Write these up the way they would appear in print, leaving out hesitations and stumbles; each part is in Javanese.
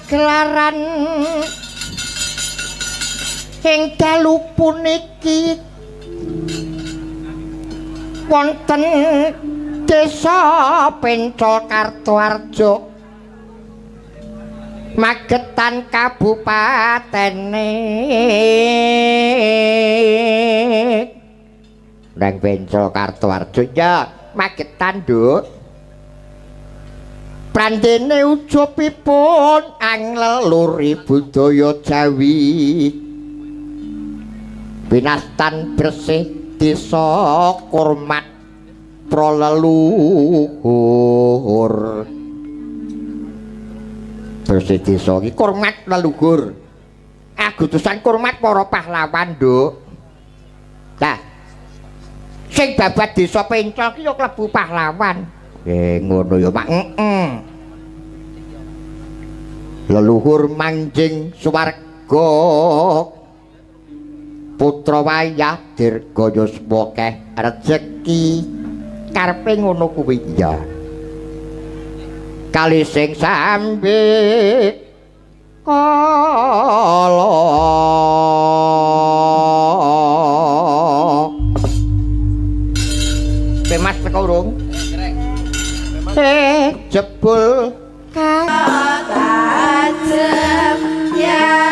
pagelaran ing dalu puniki wonten Desa Pencol Kartoarjo Magetan kabupatene nang Pencol Kartoarjo ya Magetan Nduk prandene ujupipun angleluri budaya Jawi binastan bersih desa Kurmat Proleluhur bersih desa iki Kurmat leluhur agustusan Kurmat para pahlawan Nduk nah sing babat desa Pencol ki ya klebu pahlawan ngono ya Mak leluhur manjing swarga putra wayah dirgaya semokeh rejeki karepe ngono kuwi ya kali sing sambe kala Pemas teko urung jebul tajem ya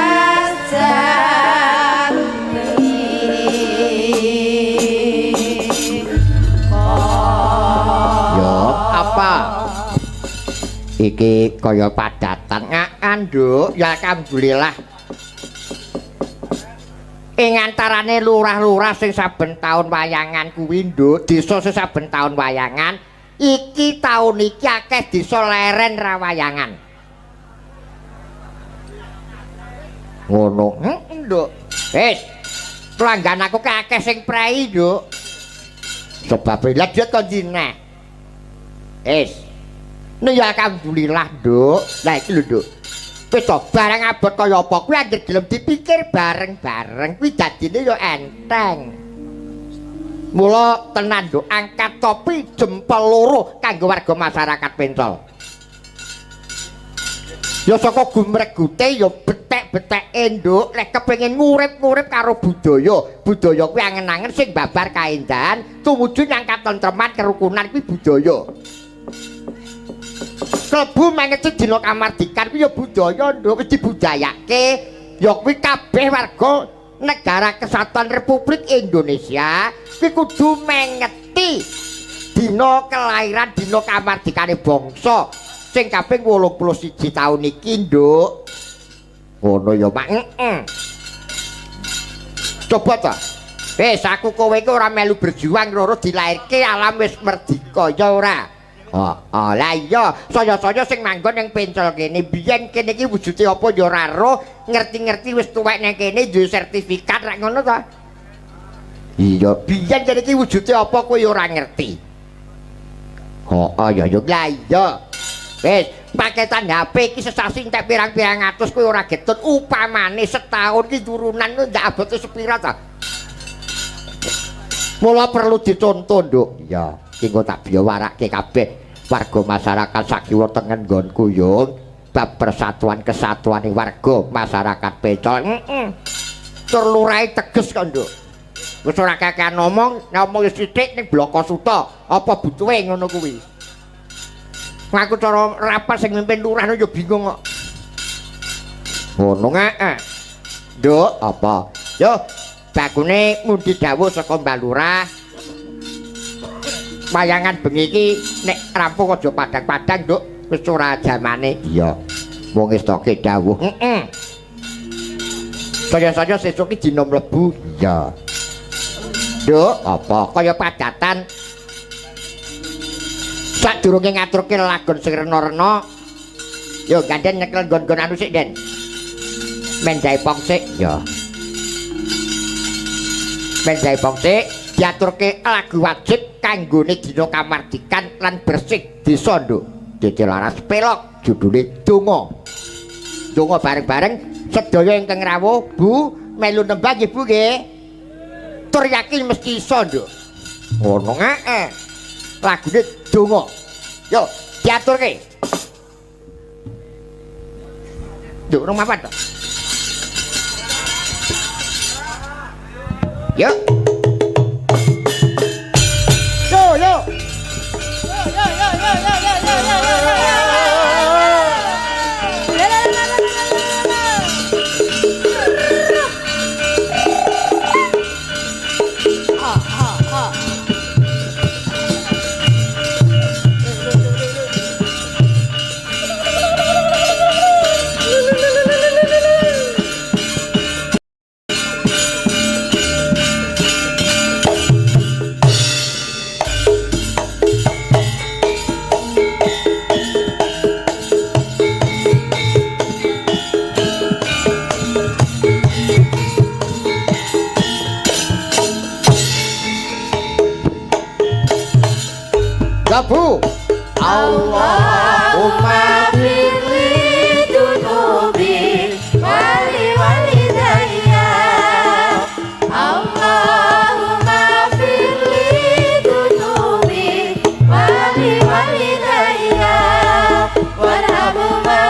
iki kaya padatan ngakan Nduk ya alhamdulillah ing antarane lurah-lurah sing saben taun wayangan kuwi Nduk desa sing saben taun wayangan iki taun iki akeh desa leren rawayangan ngono Nduk wis pelanggan aku akeh sing prei Nduk sebab lha dia kon dina wis nah ya alhamdulillah Nduk nah iki lho Nduk wis to barang abot kaya apa kuwi anggere gelem dipikir bareng-bareng kuwi dadine ya enteng mula tenan Nduk angkat topi jempol loro kanggo warga masyarakat Pencol ya saka gumregute ya betek-beteke Nduk lek kepengin ngurip-ngurip karo budaya kuwi angen-angen sing babar kaendahan tumuju nang katentreman kerukunan kuwi budaya klebu mangeti dina kamardikan kuwi ya budaya Nduk wis dibudayake ya kuwi kabeh warga negara kesatuan Republik Indonesia kuwi kudu mengeti dina kelahiran dina kamardikane bangsa sing kaping 81 taun iki Nduk ngono ya Mak coba ta wis aku kowe iki ora melu berjuang loro dilairke alam wis merdika ya ora lah iya saya-saya sing manggon ning Pencol kene biyen kene iki wujude apa ya ora roh ngerti-ngerti wis tuwek nang kene duwe sertifikat rak ngono ta iya biyen kene iki wujude apa kowe ya ora ngerti ya lah iya wis paketan HP iki sesasi entek pirang-pirang atus kowe ora getun upamane setahun ki turunan ku ndak abote sepira ta mula perlu dicontoh Nduk ya iki engko tak biawarake kabeh warga masyarakat sakiwa tengen nggonku yo bab persatuan kesatuane warga masyarakat Pencol tur lurahe teges kok Nduk wis ora kakean ngomong sithik ning Bloko Suta apa butuhe ngono kuwi aku cara rapat sing mimpin lurah yo bingung kok ngono Nduk apa yo bakune ngundi dawuh saka Mbak Lurah wayangan bengi iki nek rampung aja padang-padang Nduk wis ora jamane iya wong wis toke dawuh saya-saya sesuk iki dina mlebu iya Nduk apa kaya padatan sadurunge ngaturke lagon sing rena-rena yo gandhen nyekel nggon-nggon anu sik Den men jaipong sik ya men jaipong sik diaturke lagu wajib kanggone dina kamardikan lan bersih desa Nduk dadi laras pelok judule donga bareng-bareng sedaya ingkang rawuh Bu melu nembang nggih Bu nggih tur yakin mesti iso Nduk ngono lagune donga yo diaturke Duk rumah apa? Yuk. Yo. Gabu Allahumma firli dunubi wali walidayya Allahumma firli dunubi wali walidayya warhamhuma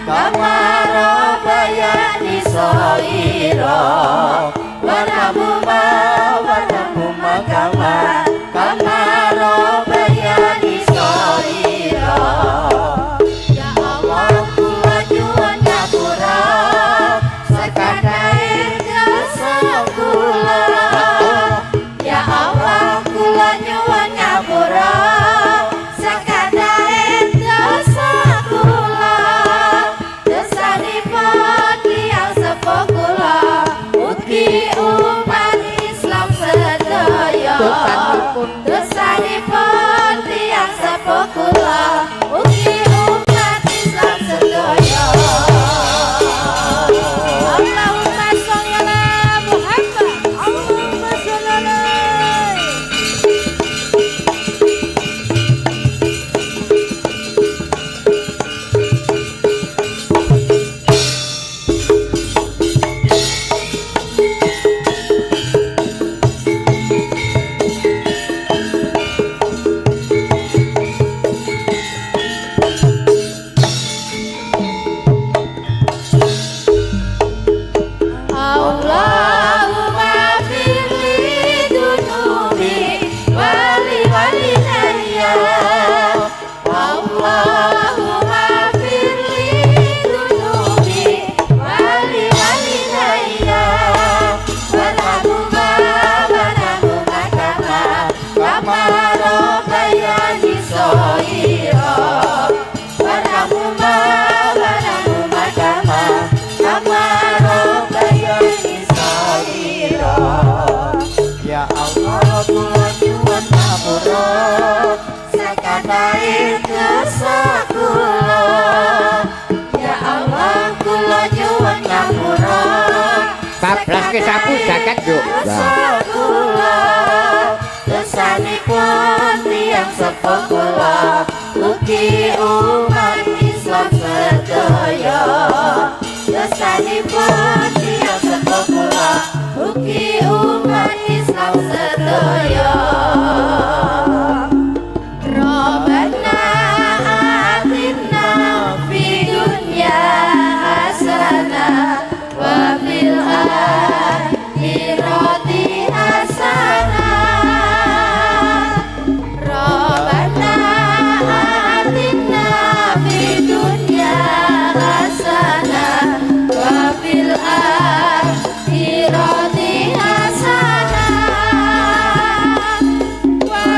kama rabbayani shaghira warhamhuma kama rabbayani shaghira ya Allah kula nyuwun ngapura sakadae dosa kula ya Allah kula nyuwun ngapura sakadae dosa kula dosanipun tiyang sepuh kula ugi umat Islam sedaya dosanipun tiyang sepuh kula ugi umat Islam sedaya Allahumma sholli ala Muhammad Allahumma sholli alaihi Allahumma firli dunubi wali walidayya Allahumma firli dunubi wali walidayya warhamhuma kama rabbayani shaghira warhamhuma kama rabbayani shaghira ya Allah kula nyuwun ngapura sakadae dosa kula ya Allah kula nyuwun ngapura Kabraske sapu jagat yuk. dosa kula dosanipun tiyang sepuh kula ugi umat Islam sedaya dosanipun tiyang sepuh kula ugi umat Islam sedaya Rabbana atina fid dunya hasanah wa fil akhirati hasanah Rabbana atina fid dunya hasanah wa fil akhirati hasanah wa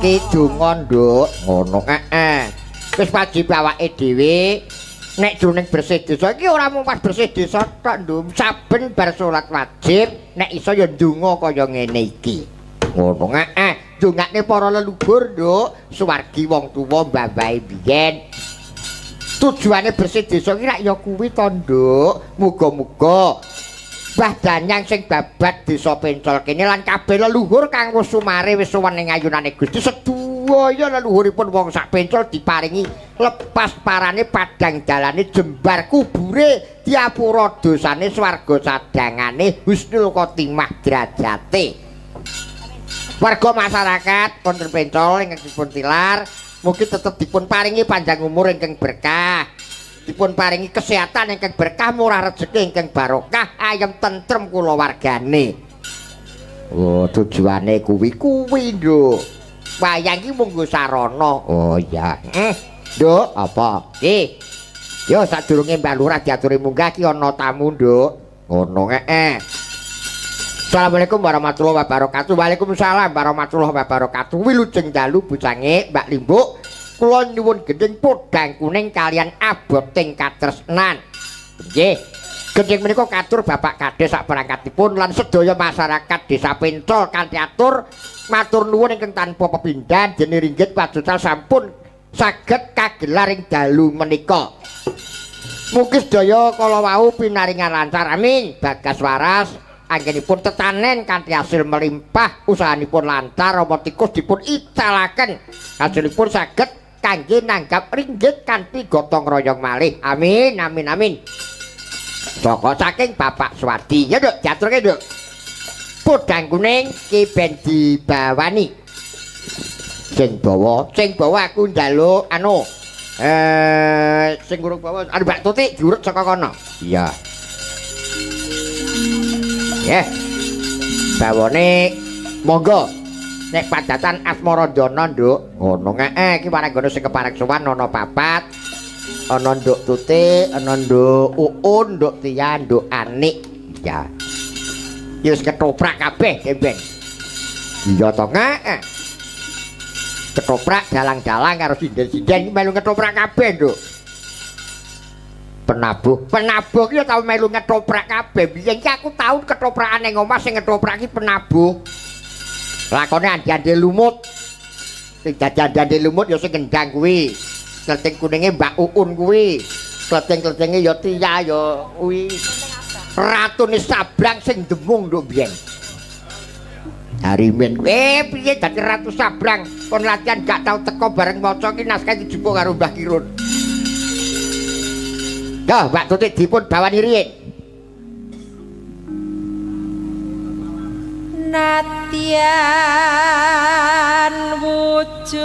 Ki donga, Nduk. Ngono. Heeh. Wis wajib awake dhewe nek jroning bersih desa iki ora mung pas bersih desa tok, Nduk. Saben bar salat wajib nek iso ya ndonga kaya ngene iki. Ngono. Heeh. Dongane para leluhur, Nduk, suwargi wong tuwa mbah-mbahe biyen. Tujuane bersih desa iki rak ya kuwi to, Nduk. Muga-muga Mbah Danyang sing babat desa Pencol kene lan kabeh leluhur kang wis sumare wis sowan ing ayunane Gusti sedaya leluhuripun wong sak Pencol diparingi lepas parane padang dalane jembar kubure diapura dosane swarga sadangane husnul khotimah derajate. Warga masyarakat wonten Pencol ingkang dipun tilar mugi tetep dipun paringi panjang umur ingkang berkah. Dipun paringi kesehatan ingkang berkah, murah rezeki ingkang barokah, ayem tentrem kulawargane. Oh, tujuane kuwi Nduk. Wayang iki mung nggo sarana. Oh iya. Nduk, apa? Yo sadurunge Mbah Lurah diaturi munggah ki ana tamu, Nduk. Ngono heeh. Assalamualaikum warahmatullahi wabarakatuh. Waalaikumsalam warahmatullahi wabarakatuh. Wilujeng dalu bucange Mbak Limbuk. Kula nyuwun gending podang kuning kalian aboting katresnan. Nggih. Gending menika katur Bapak Kades sak perangkatipun lan sedaya masyarakat Desa Pencol kanthi atur matur nuwun ingkang tanpa pepindhan dene ringgit paducal sampun saged kagelar ing dalu menika. Mugi sedaya kala wau pinaringan lancar amin. Bagas waras anggenipun tetanen kanthi hasil melimpah, usahanipun lancar, rama tikus dipun icalaken. Hasilipun saged kangge nanggap ringgit kanthi gotong royong malih. Amin amin amin. Saka saking Bapak Swadi. Ya, Nduk, diaturke, Nduk. Podang kuning ki ben dibawani. Sing bawa aku njaluk anu. Sing urung bawa anu Mbak Tutik diurut saka kono. Iya. Nggih. Bawane monggo. Nek padatan Asmarandana, Nduk. Ngono heeh iki waranggana sing kepareng sowan ana papat. Ana Nduk Tutik, ana Nduk Uun, Nduk Tia, Nduk Anik. Ya. Ya wis ketoprak kabeh, Kembeng. Iya to, heeh. Ketoprak dalang-dalang karo sinden-sinden melu ketoprak kabeh, Nduk. Penabuh ki ya tau melu ketoprak kabeh. Biyen ki aku tau ketoprakan ning omah sing ketoprak ki penabuh. Lakone andi-andi lumut. Sing dadi lumut ya sing gendang kuwi. Kleting kuninge Mbak Uun kuwi. Kleting-kletinge ya Tia ya kuwi. Ratune Sabrang sing demung nduk biyen. Harimen piye dadi Ratu Sabrang kon latihan gak tau teko bareng maca ki naskah dijupuk karo Mbah Kirun. Yo Mbak Tutik dipun bawani riyin. Natyan wujud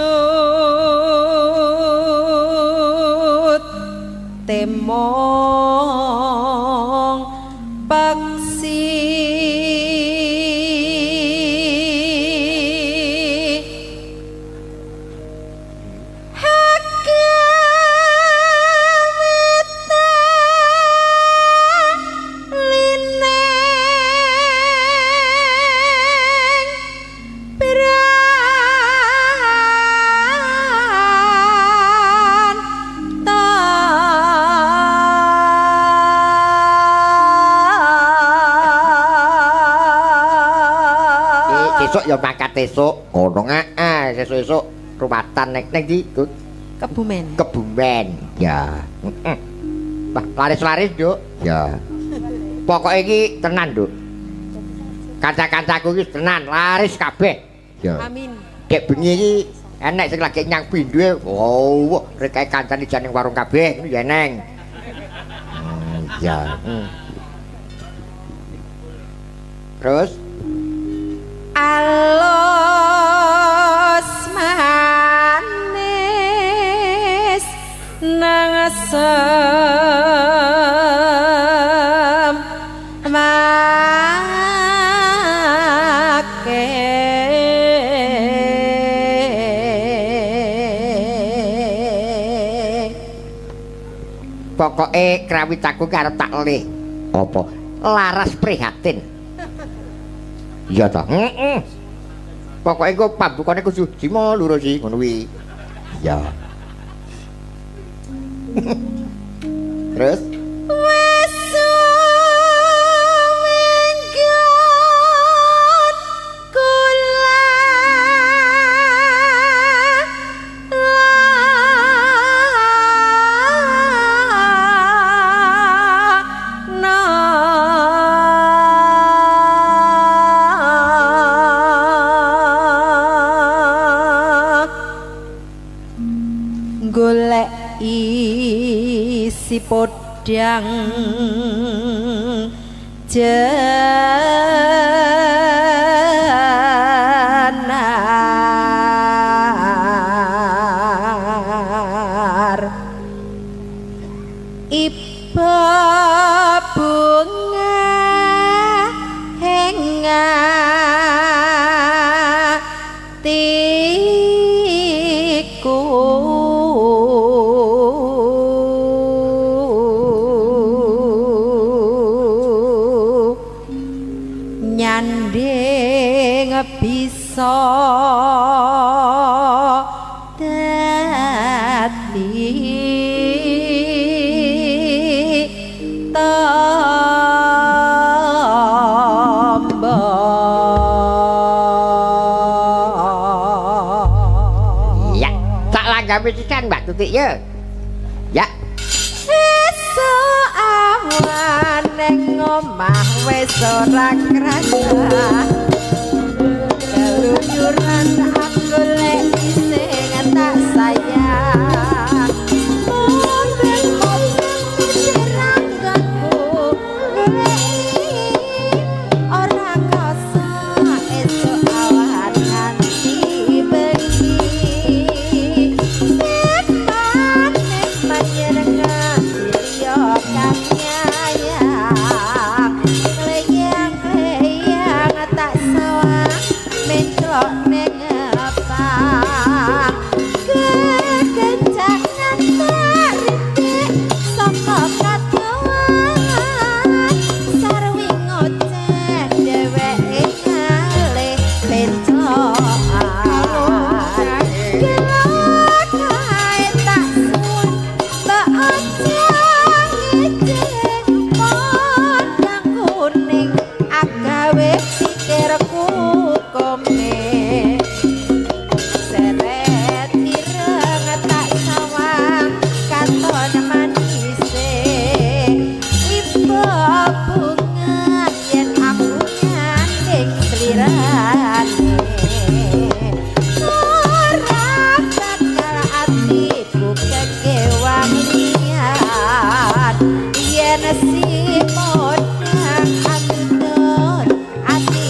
temong paksi Ya mangkat esuk ngono esuk-esuk rumatan nek ndi Kebumen. Ya. Wah, laris-laris, Nduk. Ya. Pokoke iki tenan, Nduk. Kanca-kancaku iki tenan laris kabeh. Ya. Amin. Dek bengi iki enek sing lagi nyang pinduhe. Oh, rek kancane jan ning warung kabeh ya neng. Ya. Terus Alos manis nang asem make pokoke krawitaku arep tak leh apa laras prihatin. Iya ta? Pokoke engko pambukane kudu Simo lurus iki ngono kuwi. Ya. Terus wis minggat kula golek isi podang janar iba bunga hengatiku nyanding bisa dadi tamba ya tak langgapi sisan Mbak Tutik ya. Ya. esuk awan ning omah wis ora krasa keluyuran aku lek sing tak sayang mobil-mobil seranggaku ora kasa esuk awan nganti bengi nikmat nyerengan yo kang nyayang kleyang-kleyang tak sawang mencolok ning abang kekencangan tarik saka kadoan sarwi ngoceh dheweke kalih pencokan gelak kae tak suwun mbak ojang ngejeng podang kuning agawe pikirku komeng seret ireng tak sawang katon manise iba bunga yen aku nyanding slirane ora bakal atiku kekewang liyan yen si podang andun ati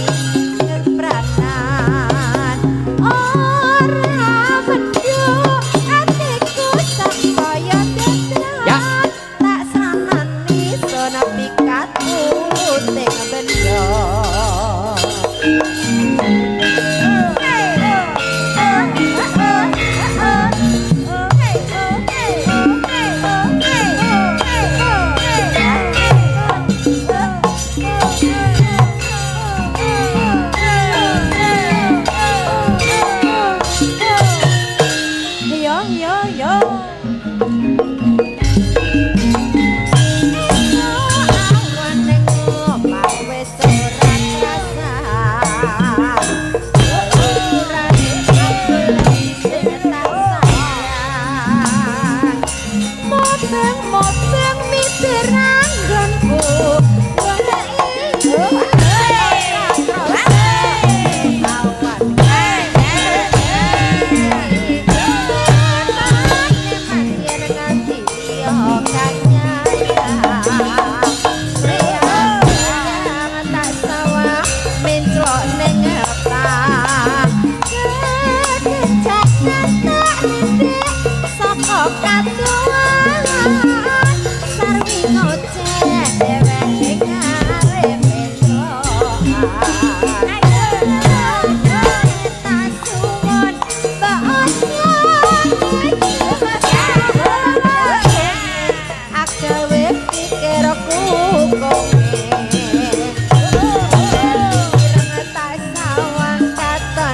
ngepranan ora menduk atiku sakaya Ya. tetran tak sanani sono pikatku ting benda yo awan ning omah wis ora krasa ora sing tak sayang moteng mitir anggonku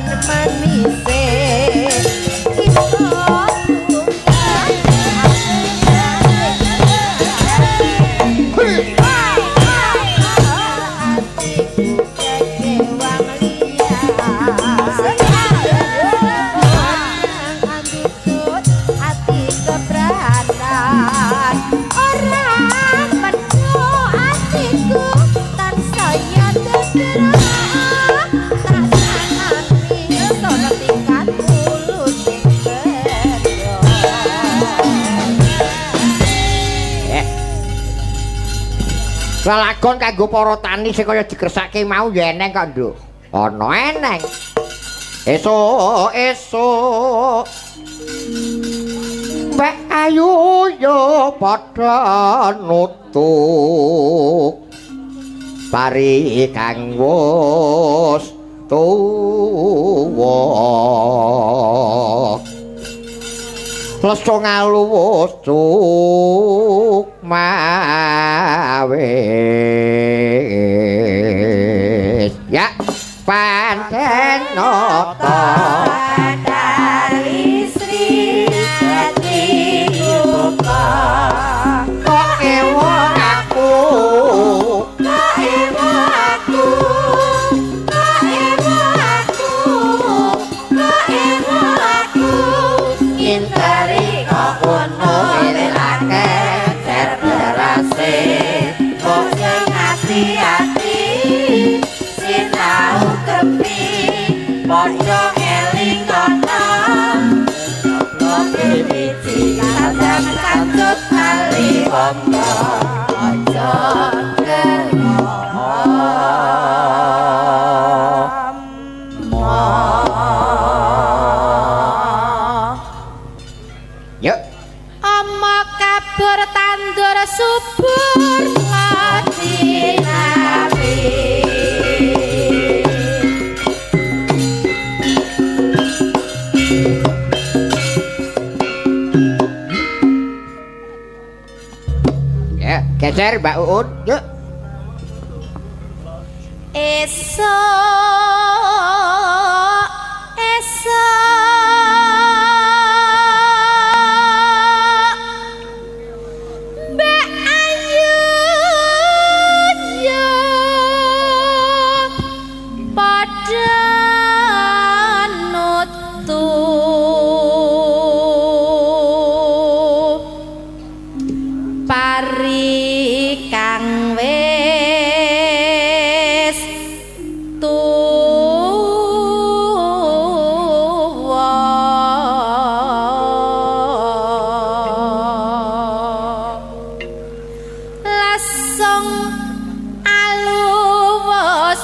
Teman Lelakon kanggo para tani sing kaya dikersake mau ya eneng kok, Nduk. Ana eneng. Esuk Mbak Ayu yo padha nutuk pari kang wis tuwa. Leso ngaluwus cuk mawis ya panten nata dari Sri Hati Buka kok ewon aku kok ewon aku kok ewon aku kok ewon aku intari kok ono elake terberase kok sing hati-hati sinau kepi padha eling kono Loke biji kadang kancut kali bombo aja yuk Ama kabur tandur subur lati nabi ya geser Mbak Uun yuk Mbak Ayu yo padha nutuk pari kang wis tuwa lasong aluwus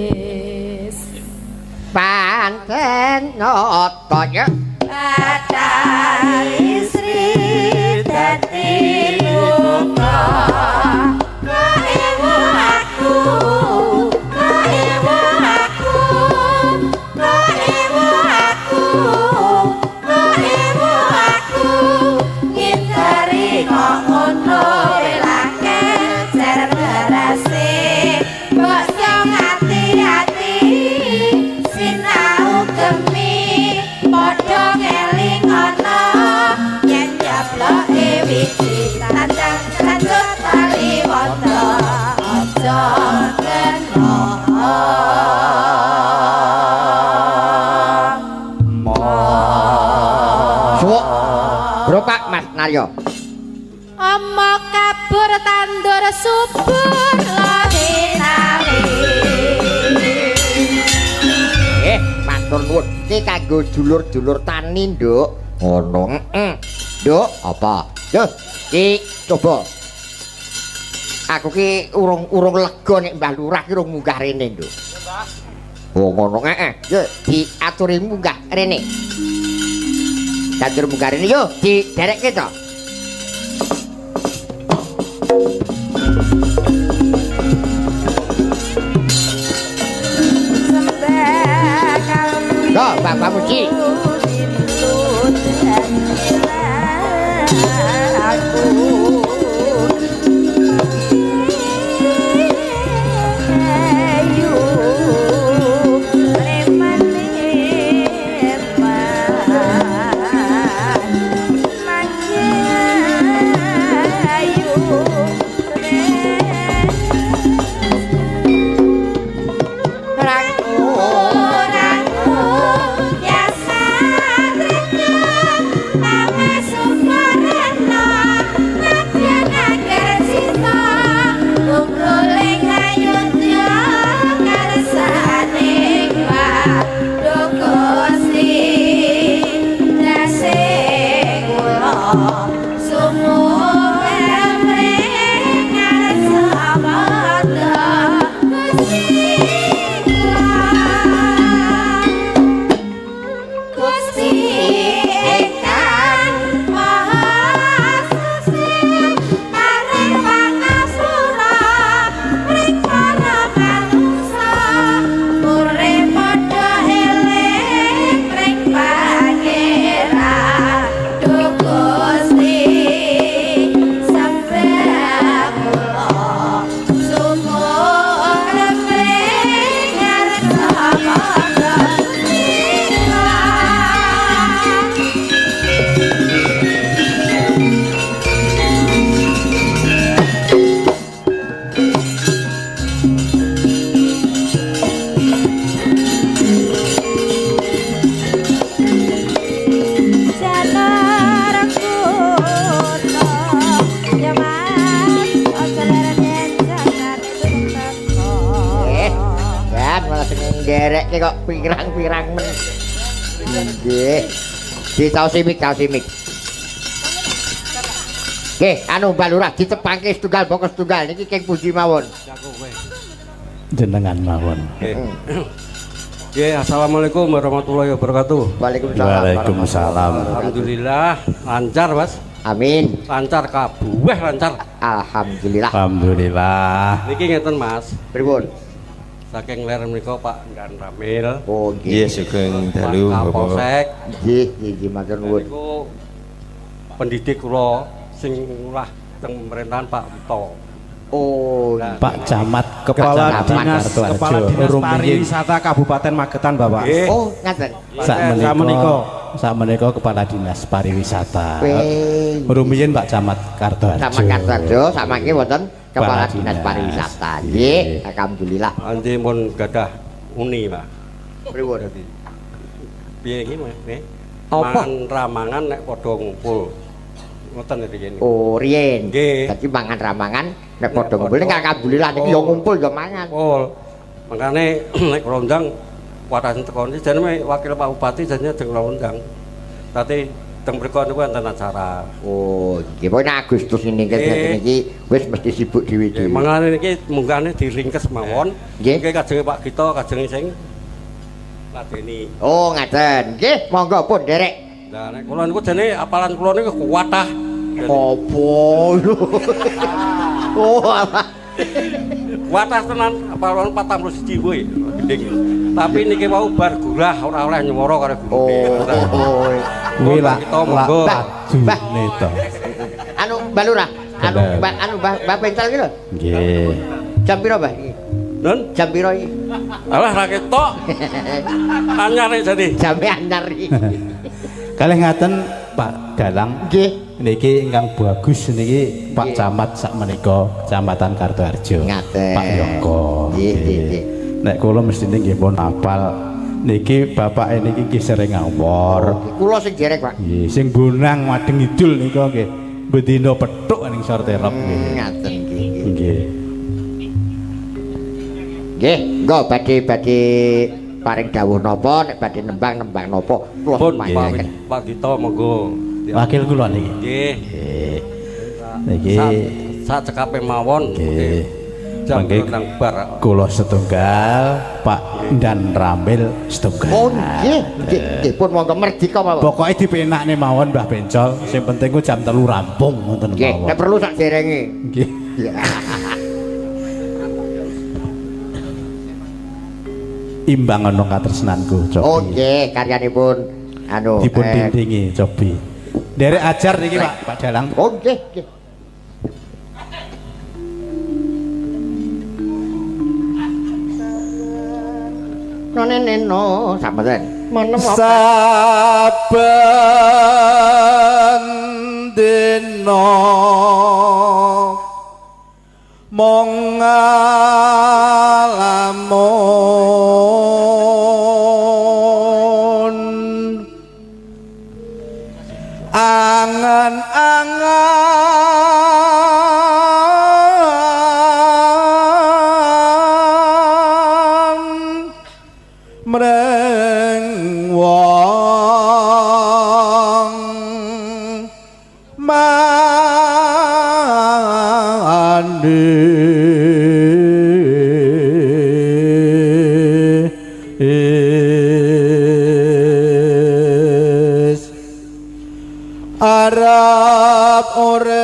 mawis panten nata yuk Batari Sri Dati Buka kok ewo aku kok ewo aku kok ewo aku kok ewo aku ngintari kok ono welake ser berase kok sing hati-hati sinau gemi padha ngeling ana yen jabloke wiji tandang lanjut tali wanda aja kena suwuk Gropak Mas Naryo Ama kabur tandur subur lawi-lawi matur nuwun iki kanggo dulur-dulur tani Nduk ngono Nduk apa yo iki coba aku ki urung lega nek Mbah Lurah ki urung munggah rene Nduk oh ngono yo diaturi munggah rene diatur munggah rene yo diderekke to Yo, Bapak Muji. Rangku, rangku, iki kok pirang-pirang men. Nggih. Ditaosi mik. Nggih, anu Mbak Lurah ditepangke setunggal bokos setunggal niki keng pundi mawon. Jenengan mawon. Nggih, assalamualaikum warahmatullahi wabarakatuh. Waalaikumsalam. Alhamdulillah lancar, Mas. Amin. Lancar kabeh lancar. Alhamdulillah. Alhamdulillah. Niki ngeten, Mas. Pripun? Saking ler menika Pak Dan Ramil. Oh nggih. Sugeng dalu Pak Bapak. Kapolsek. Nggih, matur nuwun. Niku pendidik kula sing ulah teng pemerintahan Pak Wito. Oh, Pak Camat Kepala Dinas Pariwisata Kabupaten Magetan, Bapak. Nggih. oh ngaten. Sak menika Kepala Dinas Pariwisata. Weh. Rumiyin Pak Camat Kartoharjo. Sama Kartoharjo, samangke wonten Kepala Kepala Dinas Dinas. Pariwisata. Nggih, alhamdulillah. Andi mun gadah uni, Pak. Pripun? Piye iki, Mas? Nggih. Apa? Mangan ramangan nek padha ngumpul. Ngoten iki niku. Oh, riyen. Nggih. Dadi mangan ramangan nek padha ngumpul ning alhamdulillah niki ya ngumpul ya mangan. Pol. Makane nek kula undang watasen teko niki jenenge wakil Pak Bupati jenenge teng kula undang. Dadi teng mriku niku wonten acara. Oh, nggih pokoke Agustus ini niki wis mesti sibuk dhewe-dhewe. Mangane niki munggahane diringkes mawon. Nggih. Nggih kajenge Pak Gito kajenge sing ladeni. Oh, ngaten. Nggih, monggo pun derek. Lah nek kula niku jenenge apalan kula niku kuwatah. Opo lho. Oh, apa? Kuwatah tenan apalan 41 kuwi. Gending. Tapi niki wau bar gurah ora oleh nyemoro karo gurune. Oh. Kuwi lah kita monggo. june to. Anu Mbak Lurah, Mbak Pentel iki lho. Nggih. Jam piro, Mbah? Nun, Jam piro iki? alah ra ketok. Anyar jadi. Jame anyar iki. Kalih ngaten Pak Dalang. Nggih. Niki ingkang bagus niki Pak Camat sak menika Kecamatan Kartoharjo. Ngaten. Pak Yongko. Nggih. Nek kula mestine nggih pun apal niki bapak niki nggih sering ngawur. Kula sing jerek, Pak. Nggih, sing bonang madeng idul nika nggih bedina pethuk ning sorterop nggih. Ngaten nggih. Nggih. Nggih, engko badhe paring dawuh napa nek badhe nembang napa kula Pun panjenengan. Pak Gito monggo. Wakil kula niki. Nggih. Niki Sak cekape mawon. nggih. Jam Mangke nang bar. kula setunggal, Pak Dan Ramil setunggal. Oh nggih, pun monggo merdika mawon. Pokoke dipenakne mawon Mbah Bencol, sing penting ku jam 3 rampung ngoten Nggih, mawon. nek perlu sak derenge. Nggih. Imbang ana katresnanku, Cobi. Oh nggih, karyanipun anu Dipun dindingi, Cobi. Derek ajar niki Pak Dalang. Oh nggih, nggih. Noneneno sampeyan. Saben dina mong ngalamun angan-angan mreng wong mandis arep urip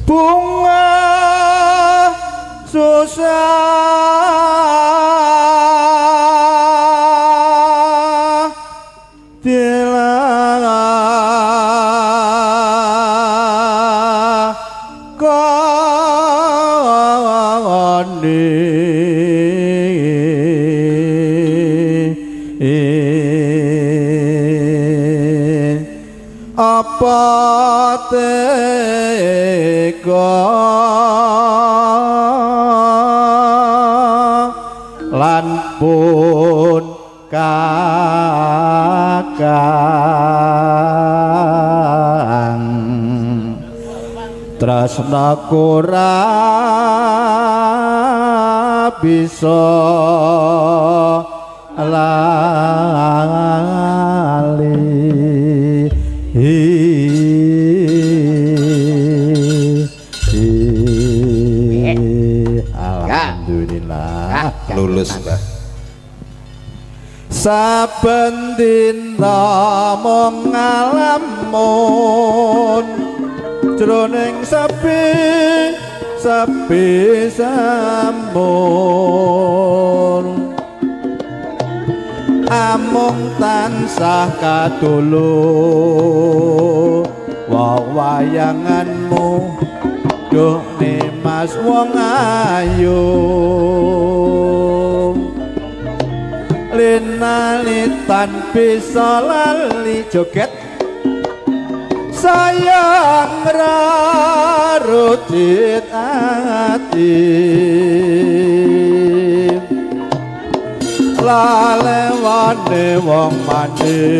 bunga susah apa tega lan pun kakang tresnaku ra bisa lali alhamdulillah lulus Mbah. Saben dina mung ngalamun jroning sepi sampun amung tansah kadulu wayanganmu duh Mas wong ayu linalitan bisa lali joget sayang rarudit ati lalewane wong mandhe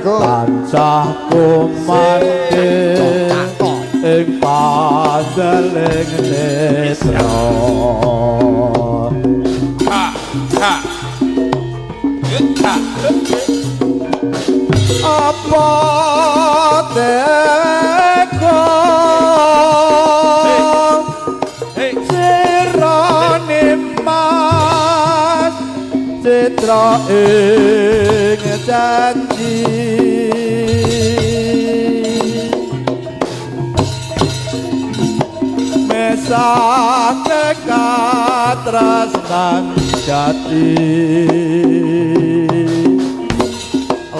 tansah kumandhe ing padeling netra apa teko sirane mas citra ing janji mesake katresnan jati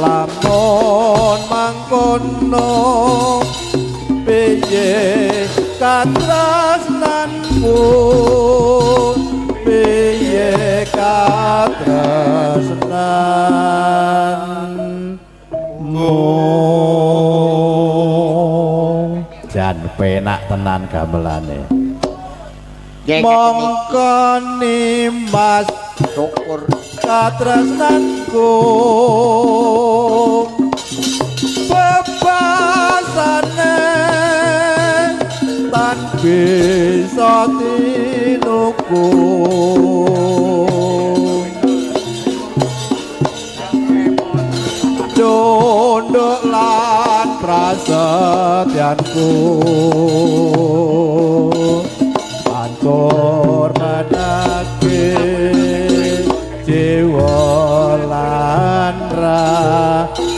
lamun mangkono piye katresnanmu piye katresnanmu jan penak tenan gamelane mongko nimas syukur katresnanku bebasane tan bisa tinuku condok lan prasetyanku antur menake jiwa lan ragaku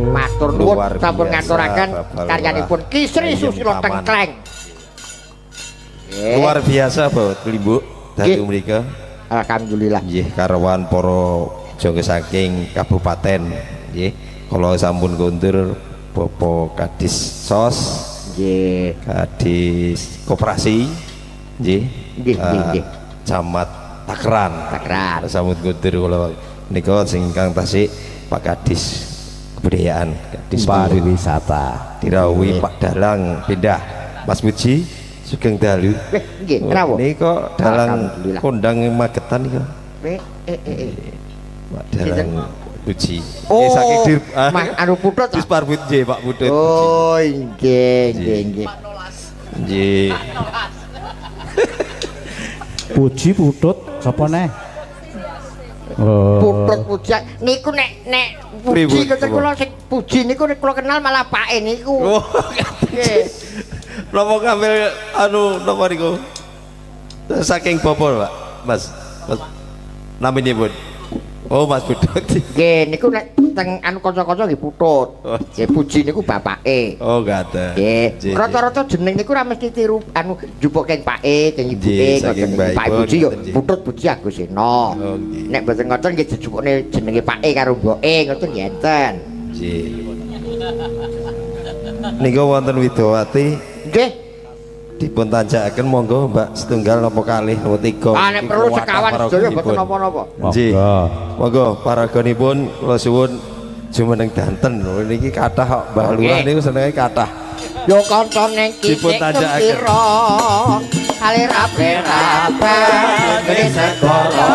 matur nuwun sampun ngaturaken karyanipun Ki Sri Susilo Tengkleng Luar biasa Bapak Limbu dari mrika. Alhamdulillah Nggih karawan para jaga saking kabupaten nggih kula sampun kondur Bapak Kadis SOS nggih Kadis Koperasi nggih Camat Takran sampun kondur kula nika sing ingkang tasik Pak Kadis Kebudayaan Kadis Pariwisata Dirawi Pak Dalang pindah Mas Puji Sugeng dalu. Nggih, rawuh. Nika dalang kondang Magetan nika. Pak Dalang Puji. Oh, saking Mas anu Putut. Wis parbut nggih Pak Putut. Oh, nggih. Nggih. Puji Putut sapa neh? Putut Puji niku nek Puji kula sing Puji niku kula kenal malah pake niku. Oh, nggih. Napa ngambil anu napa niku? Saking bapa, Pak. Mas. Naminipun. Oh, Mas Putut. Nggih, niku nek teng anu kanca-kanca nggih Putut. Nggih, Puji niku bapake. Oh, gaten. Nggih. Rata-rata jeneng niku ora mesti tiru anu jupuke pake teng ibuke ngoten. Pak Puji yo Putut Puji Agustina. Oh, nggih. Nek mboten ngoten nggih dijupukne jenenge pake karo mboke ngoten ngenten. Nggih. Nika wonten Widowati nggih dipun tanjakaken monggo Mbak setunggal napa kalih napa tiga. Nek perlu sekawan sedaya mboten napa-napa. Nggih. Monggo paraganipun kula suwun jumeneng danten lho niki kathah kok Mbah Lurah niku senenge kathah. Yo kanca ning Dipun tanjakaken. Kali rape-rape dari segara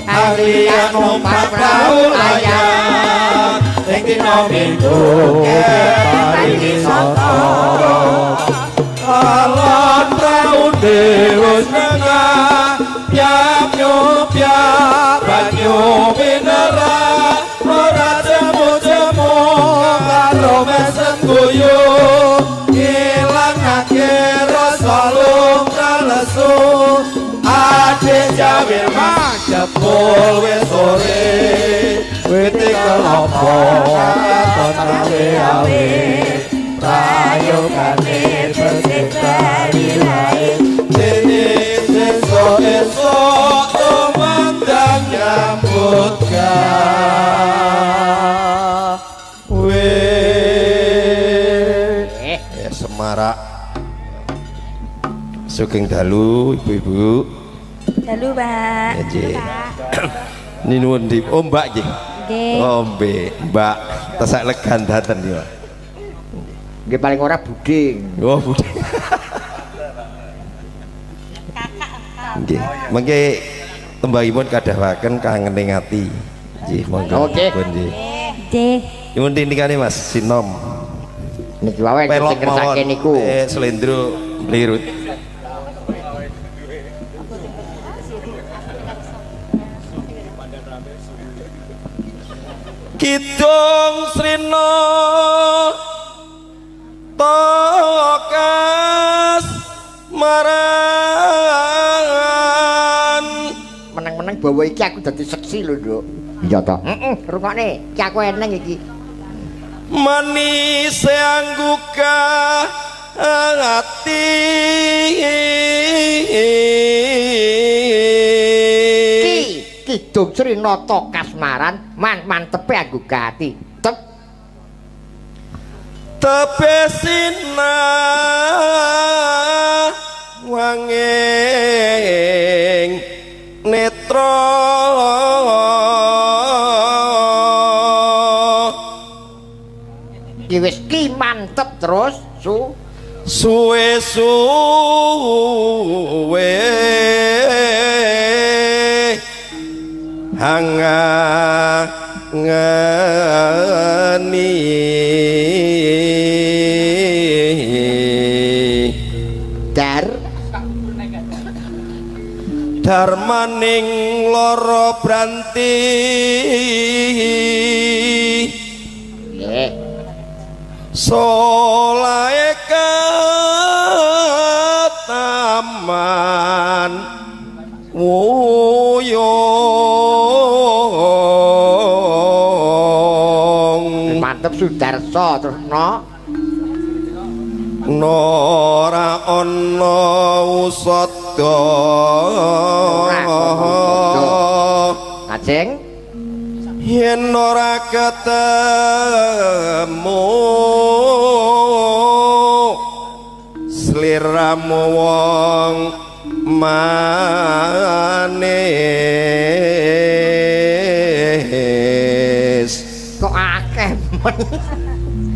kalian numpak perahu layar sing dina minggu paringi soto alon perahu wis nengah piap nyupiap banyu minera ora jemu-jemu karo mesem guyu ilangake rasa luka lesu adik jawir mah jebul wis sore witi kelapa katon awe prayogane bersih dari lain dene esok-esok tumandang nyambut gawe semarak sugeng dalu ibu-ibu Dalu, Pak. nggih ini nuwun di Mbak nggih Nggih. Mbak tesak legan daten ya nggih paling ora buding budhe nggih mengke tembangipun kadhawaken kangening ati nggih monggo Oke. nggih Nggih. nyuwun tindikane Mas Sinom niki wae sing pelok kersake niku slendro blirut Kidung Srina Tokas Maran meneng-meneng bawa iki aku dadi seksi lho Nduk iya to rungokne iki aku eneng iki manis angguka hati Kidung Srina Kasmaran mantepe anggo gati tepesina wanging netra iki wis ki mantep terus suwe hangani darmaning lara branti nggih solae taman wuyung mantep Sudarso terus nora ana usada Ajeng yen ora ketemu sliramu wong manis kok akeh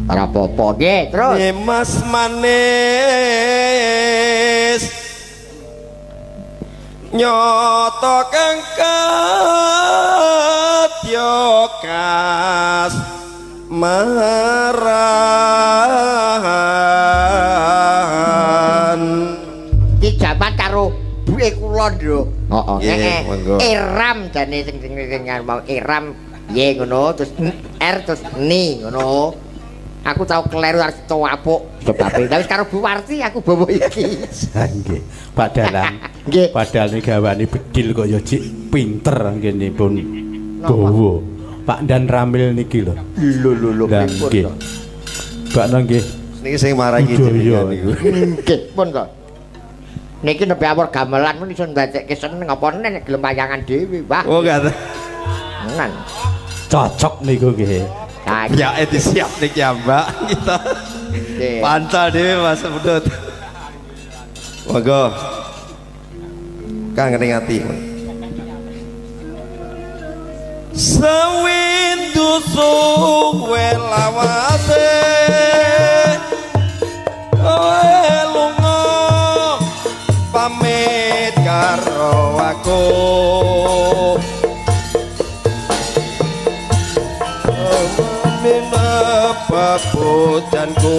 ora apa-apa nggih terus Mas manis nyoto kang katyokas maran iki jaman karo buke kula Nduk Nggih, monggo. Iram jane sing mau Iram piye ngono terus R terus ni ngono aku tau kleru arep apuk sebabe tapi karo Bu Warti aku bawa iki nggih Pak Dalang nggih padahal nih gawani bedil kok ya cik pinter ngene pun gowo Pak Dan Ramil niki lho lho nggih Mbak nggih niki sing marangi Budaya. niku nggih pun kok niki nepi awor gamelan mun iso ndadekke seneng apa nek gelem wayangan dhewe wah oh gak tenan cocok niku nggih nah ya disiap nih ya Mbak kita Pantal dhewe Mas Pedut. Monggo. Kang ngringati. Sawindu suwe lawase lunga pamit karo aku pepujanku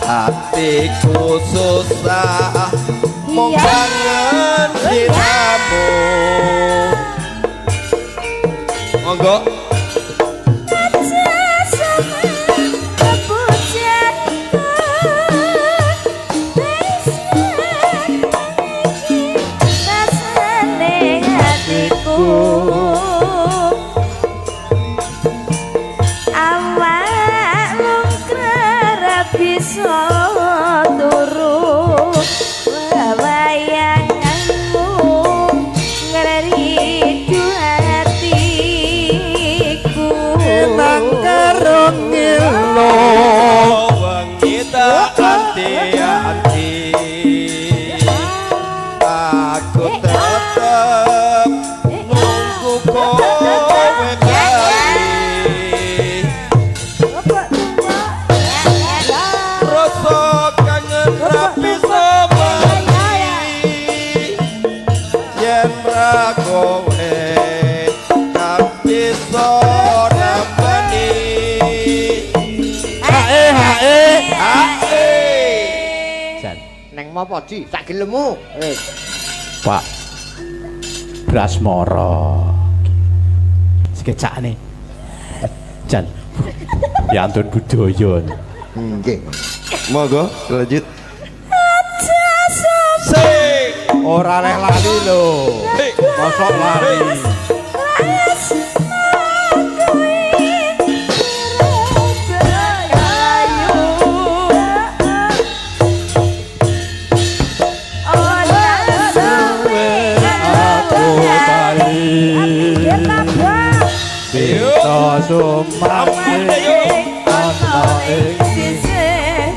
hatiku susah mong kangen siramu monggo aku tetep nunggu kowe bali rasa kangen rapi sampai yen ra kowe tak bisa nambani Neng mopo Ji, sak gelemu. Pak Brasmara. Sekecakne. Jan. Piantun budaya. Nggih. Monggo lanjut. Ora leh lali lho. Mosok lali. Sumamane ana ing sisih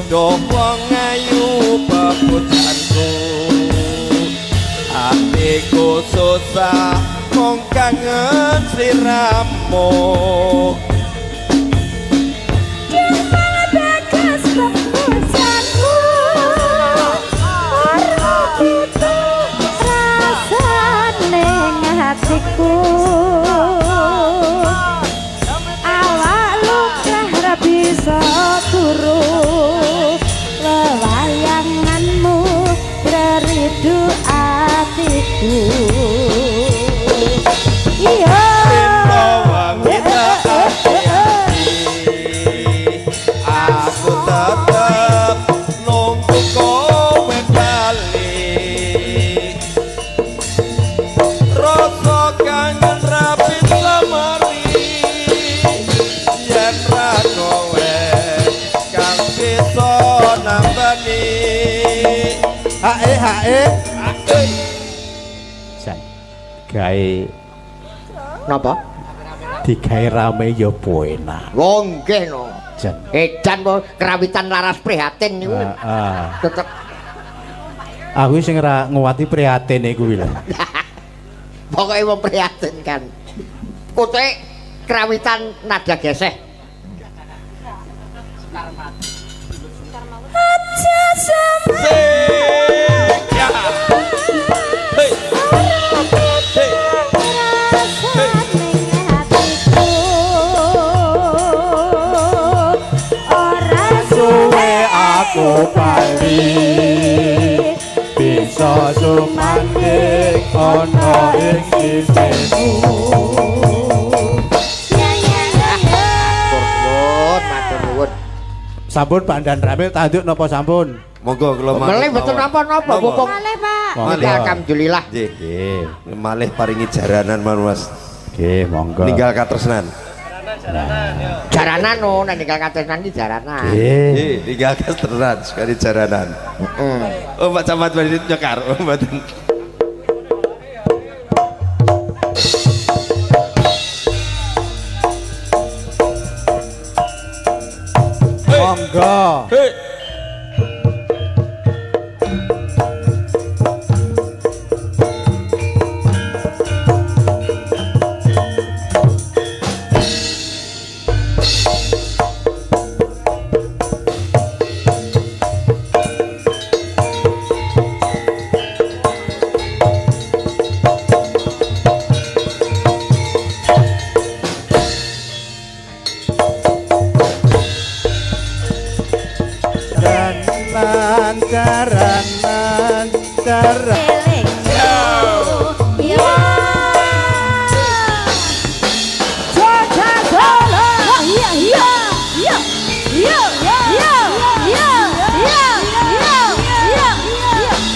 Doh wong ayu pepujanku hatiku susah mong kangen sliramu awak lukrah ra bisa turu lewayanganmu beridu atiku iya aku tetep nunggu kowe bali rasa kangen rapi samari yen ra kowe kang bisa nambani hae Jan gawe Napa? digawe rame ya enak. Wong nggih no. Jan. Edan po kerawitan laras prihatin niku. Heeh. Tetep Aku sing ora nguwati prihatin iku lho. pokoke wong prihatin kan. Kutik kerawitan nada geseh. aja sama Suwe aku bali ana ing sisimu. Matur nuwun. Sampun Pak Dan Ramil tanduk napa sampun? Monggo kula Melih mboten napa-napa, mumpung Malih, Pak. Nggih, alhamdulillah. Nggih, nggih. Malih paringi jaranan Mas. Nggih, monggo. Ninggal katresnan. Jaranan no, nek ninggal katresnan iki jaranan. Nggih. Nggih, ninggal katresnan sekali jaranan. Oh, Pak Camat badhe nyekar, oh mboten. Monggo.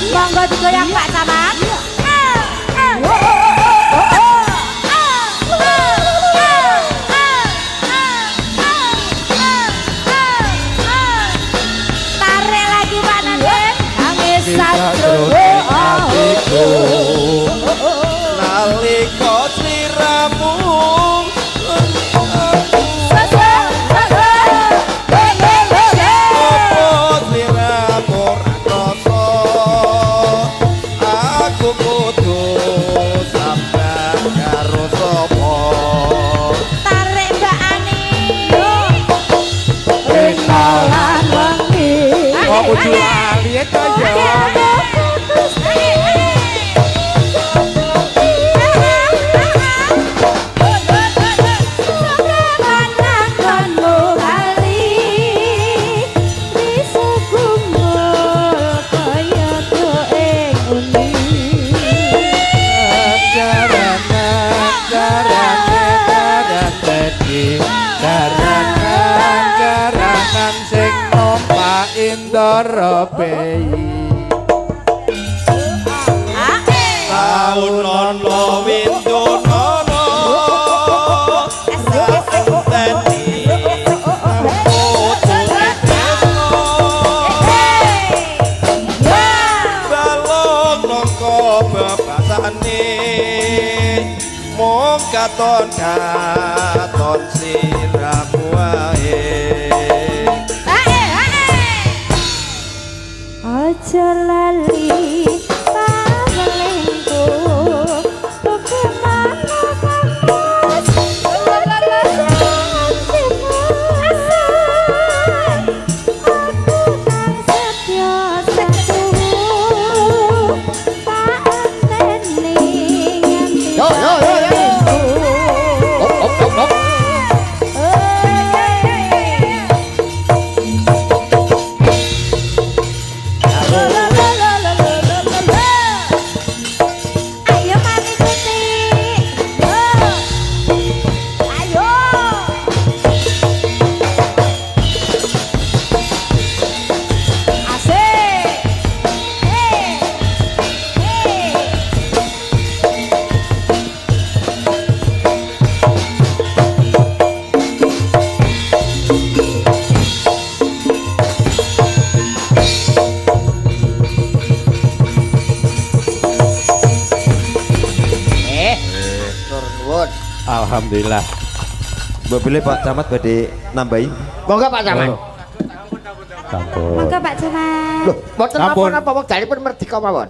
Monggo digoyang Pak Camat. Tarik lagi Pak Naden. Nangis sajrono atiku. Nalika sliramu Kudu ali to ya. Indara bayi taun ana windonono teni balong nangka bebasane mung katon siramu wae. Aja lali pamelingku bagaimana kapas aku nang setia setu pateni Yo. Op. Alhamdulillah. Mbak pilih Pak Camat badhe nambahi. Monggo Pak Camat. Sampun. Monggo Pak Camat. Loh, mboten Sampun. napa-napa wong dalipun merdeka mawon.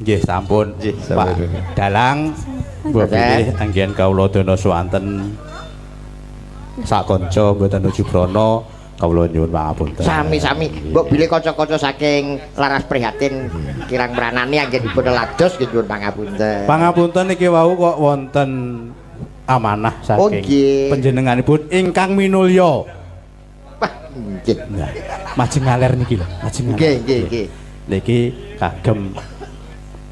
Nggih sampun. Nggih, Pak sampun. Dalang mbok pilih anggen kawula dana swanten sak kanca mboten nuju brana kawula nyuwun pangapunten. Sami-sami. Mbok bilih kanca-kanca saking Laras Prihatin kirang mranani anggenipun lados nggih nyuwun pangapunten. Pangapunten iki wau kok wonten amanah Oh, saking nggih. panjenenganipun ingkang minulya. Wah, nggih. Nah, majeng ngaler niki lho, majeng ngaler. Nggih. Niki kagem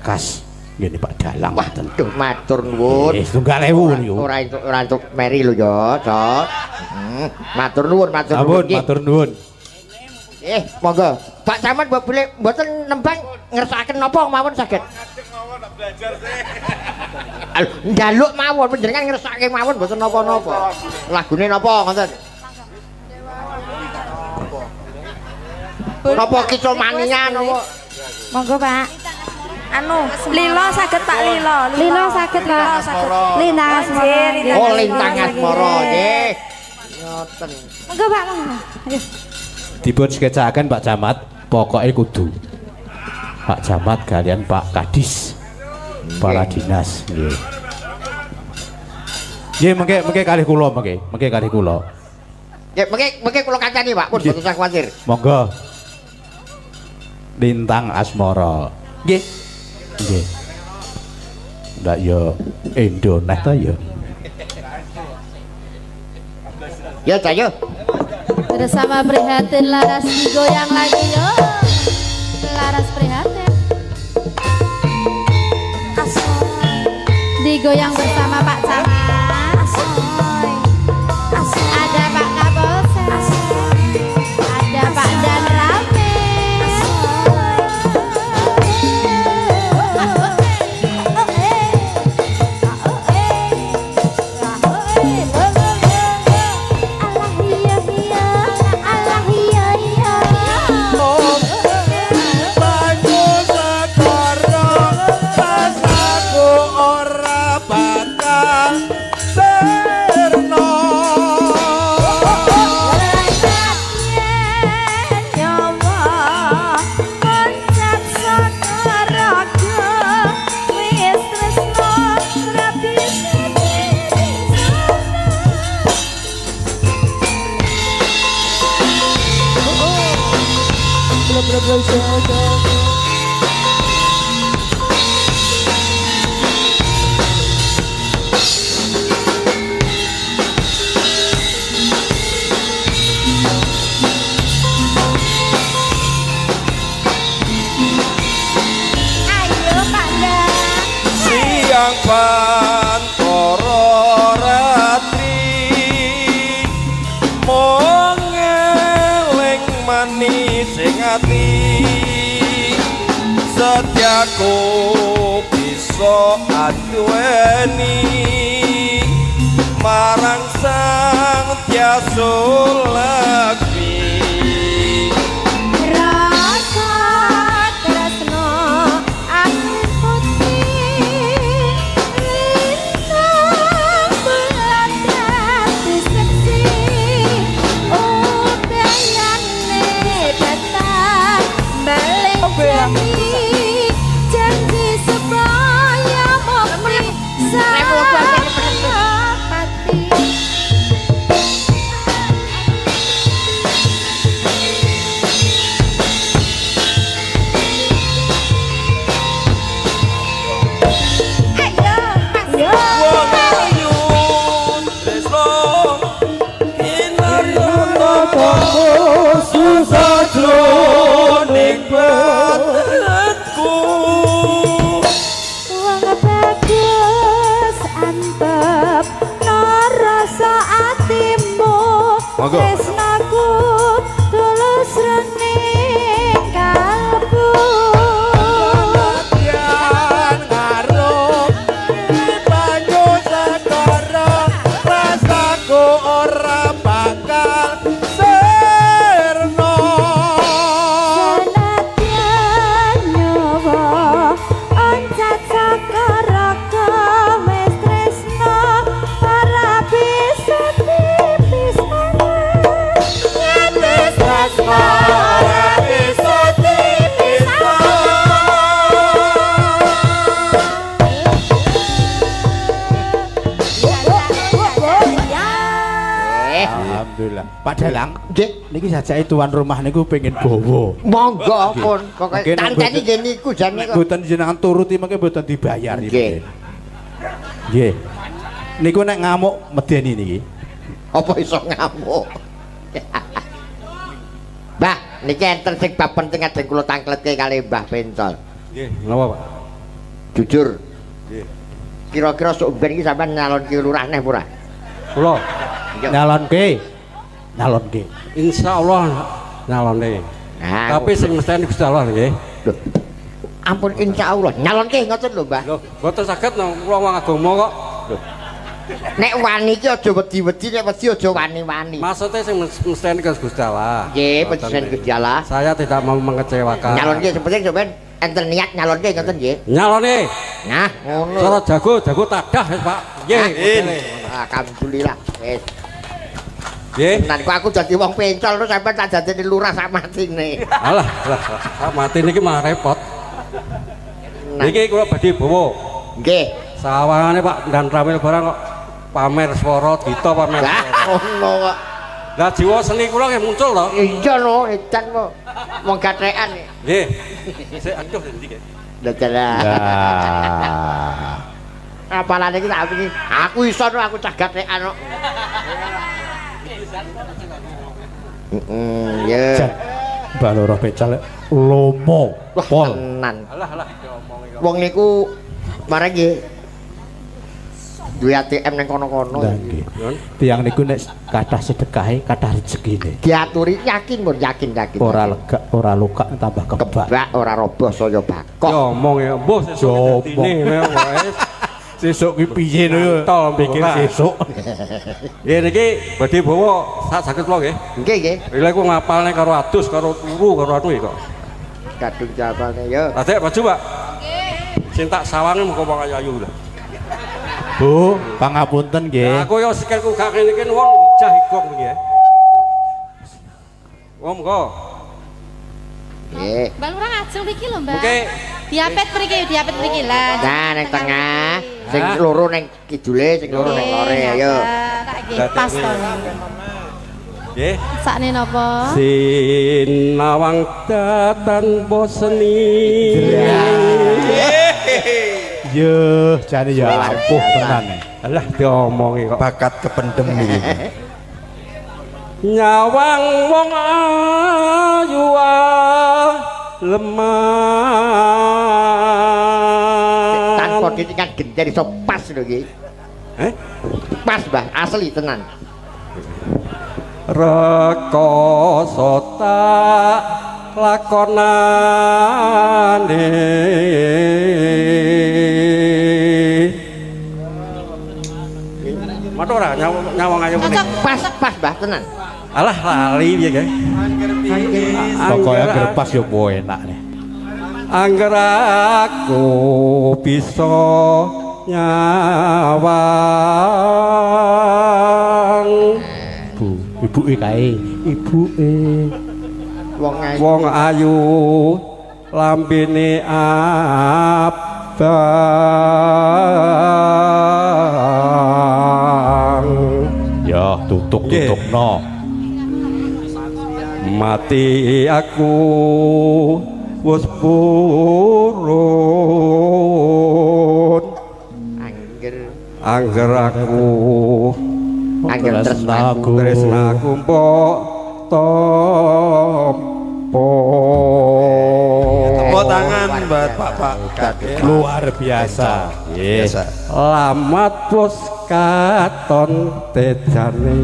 kas Ngene Pak Dalang. Wah, tentu matur nuwun. Setunggal ewu niku. Ora entuk meri lho ya, Cok. Matur nuwun, matur nuwun. Matur nuwun. Monggo. Pak Camat mbok boleh mboten nembang ngersakaken napa mawon saged. Ngajeng mawon tak belajar sih. Njaluk mawon panjenengan ngersakake mawon mboten napa-napa. Lagune napa ngoten? Napa Kicau Mania napa? Monggo, Pak. Anu, Lilo saged Pak Lilo. Lilo saged, Pak. Lintang Asmara. Oh, Lintang Asmara nggih. Ngoten. Monggo, Pak, monggo. Ayo. Dipun sketsaken Pak Camat, pokoke kudu Pak Camat kalian Pak Kadis para dinas nggih. Nggih mengke kalih kula mengke kalih kula. Nggih mengke kula kancani Pak, pun boten usah kuwatir. Monggo. Lintang Asmara. Nggih. Nggih. Ndak yo Indoneh ta yo. Ya, Cayo. Bersama prihatin laras digoyang lagi yo. Laras prihatin. Digoyang bersama Pak Camat. Ada Pak Kapolsek. Ada Pak Dan Rame. Siang pantoro ratri mongeling manis ing ati setiaku bisa aduweni marang sang Tyasa Lakmi. Rasa tresno aku putih lintang belati seksi udayane datang balik janji janji supaya mokri pati. Tresnaku tulus rening kalbu Yan ngarep banyu segara rasaku ora bakal sirna. senadyan nyawa oncat sakaraka wis tresna ora bisa dipisah. Alhamdulillah. Pak Dalang, Nggih, niki sajake tuan rumah niku pengen bawa. monggo pun pokoke Nggih, nek kancani boten- nggih niku jane kok. Boten jenengan turuti mengke boten dibayar iki. Nggih. Nggih. Niku nek ngamuk medeni niki. Apa iso ngamuk? Mbah, niki enten sing bab penting ajeng kula tangkletke kali Mbah Pencol. Nggih, napa Pak? Jujur. Nggih. Kira-kira sok ben iki sampean nyalonke lurah neh ora? Kula nyalonke insyaallah nyalone. Nah, Tapi sing mestine Gusti Allah nggih. lho. Ampun insyaallah nyalonke ngoten lho, Mbah. Lho, mboten saged nang kula wong agama kok. Nek wani iki aja wedi-wedi, nek wedi aja wani-wani. Maksudnya sing mestine ke Gusti Allah. Nggih, pesen Gusti Allah. Saya tidak mau mengecewakan. Nyalonke sepenting sampean enten niat nyalonke ngoten nggih. Nyalone. Nah, ngono. Cara jago tadah wis, Pak. Nggih. Alhamdulillah. Wis. Nggih. Tenan kok aku dadi wong pencol terus sampean tak dadeni lurah sak matine. Alah, sak mati niki mah repot. Niki kula badhe bawa. Nggih. Sawangane Pak dan ramil barang kok pamer swara dita pamer. Lah ngono kok. Lah jiwa seni kula nggih muncul to. Iya no, edan mo. Wong gathekan. Nggih. Sik aduh endi nggih. Dadah. Apalane iki tak iki. Aku iso no aku cah gathekan kok. Ya. Mbak Loro Becal lomo pol. Tenan. Alah diomongi kok. Wong niku marang nggih duwe ATM nang kono-kono. Lah nggih. Tiyang niku nek kathah sedekahe, kathah rezekine. Diaturi yakin pun yakin. Ora lega, ora luka tambah kebak. Kebak ora roboh saya bakok. Diomong ya, mbuh sesuk dene wis. Sesuk ki piye lho? Tol Pikir sesuk. Nggih niki badhe bawa sak saged kula nggih. Nggih. Lha ku ngapalne karo adus karo turu karo anu kok. Kadung jawabane ya. Adek baju, Pak. Nggih. Sing tak sawange muga wong ayu-ayu lho. Bu, pangapunten nggih. Aku yo sikilku gak kene iki wong jah igong iki ya. Wong monggo. Nggih. Mbak Lurah ngajeng mriki lho, Mbak. Oke. Diapet mriki lah. Nah, ning tengah, sing loro ning kidule, sing loro ning lore ayo. Pas to. Nggih. Sakne napa? Sinawang datan boseni. Yo, jane ya ampuh tenan. Alah diomongi kok. Bakat kependem iki. Nyawang wong ayu lemah. Tanpa ditingkat genjar iso pas lho iki. Pas, Mbah, asli tenan. Rekoso tak lakonane Matur ora nyawang ayu meneh. Pas, Mbah, tenan. Alah lali piye guys. Pokoke anggere pas yo enak nih. Angger aku bisa nyawang Bu, ibuke kae, ibuke. Wong ayu lambene abang. Ya, tutuk-tutukno. Mati aku wis purun. Angger aku tresnaku mbok tompo. Tepuk tangan buat Pak Kadek. Luar biasa. Biasa. Lamat bos katon tejane.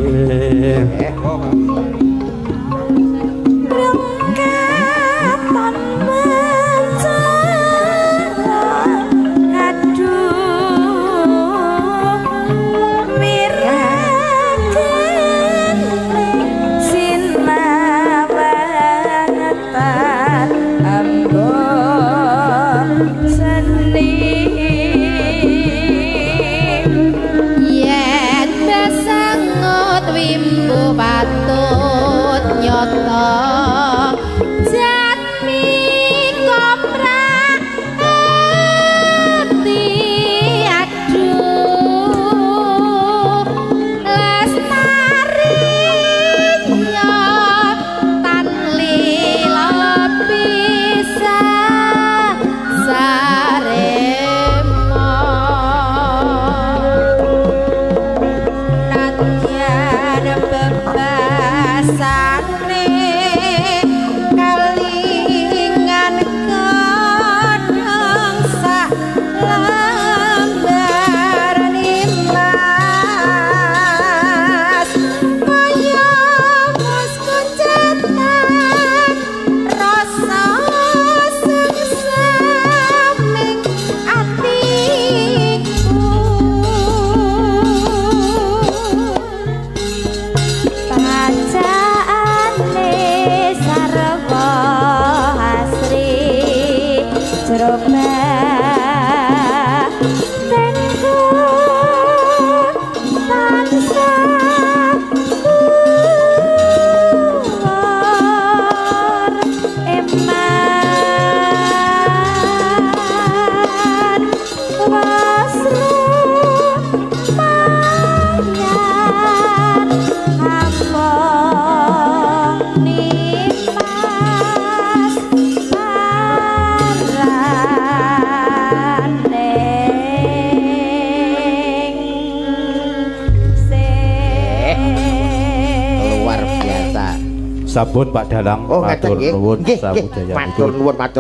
sabun Pak Dalang matur nuwun sabudaya matur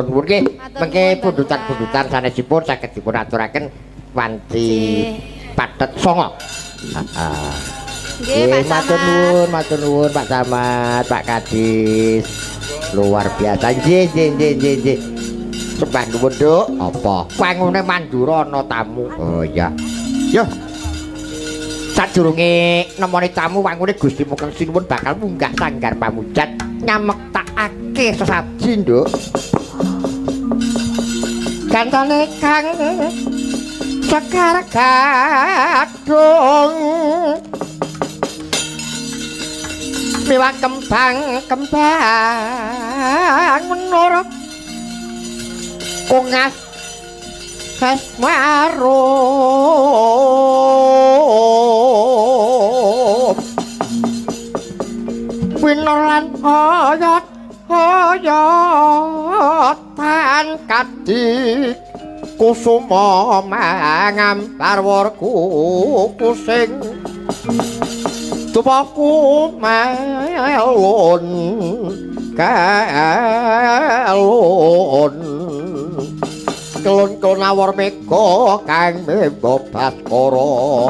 nuwun nggih mengke pundutan-pundutan sanesipun saged dipun aturaken wanci pathet songo Nggih Pak Camat. matur nuwun Pak Camat, Pak Kadis. Luar biasa. Nggih. Sembah nuwun, Nduk. Apa? Pangune Mandura ana tamu. Oh iya. Yo. Sadurunge nemoni tamu wangune Gusti Mugeng Sinuwun bakal munggah sanggar pamujat nyamektakake sesaji, Nduk. Kantane Kang Sekar Gadung miwah kembang menara ungas kasmarum winolan hoyotan kadik kusuma mangambar warku kusing tupaku melon kelon awor mega kang Baskara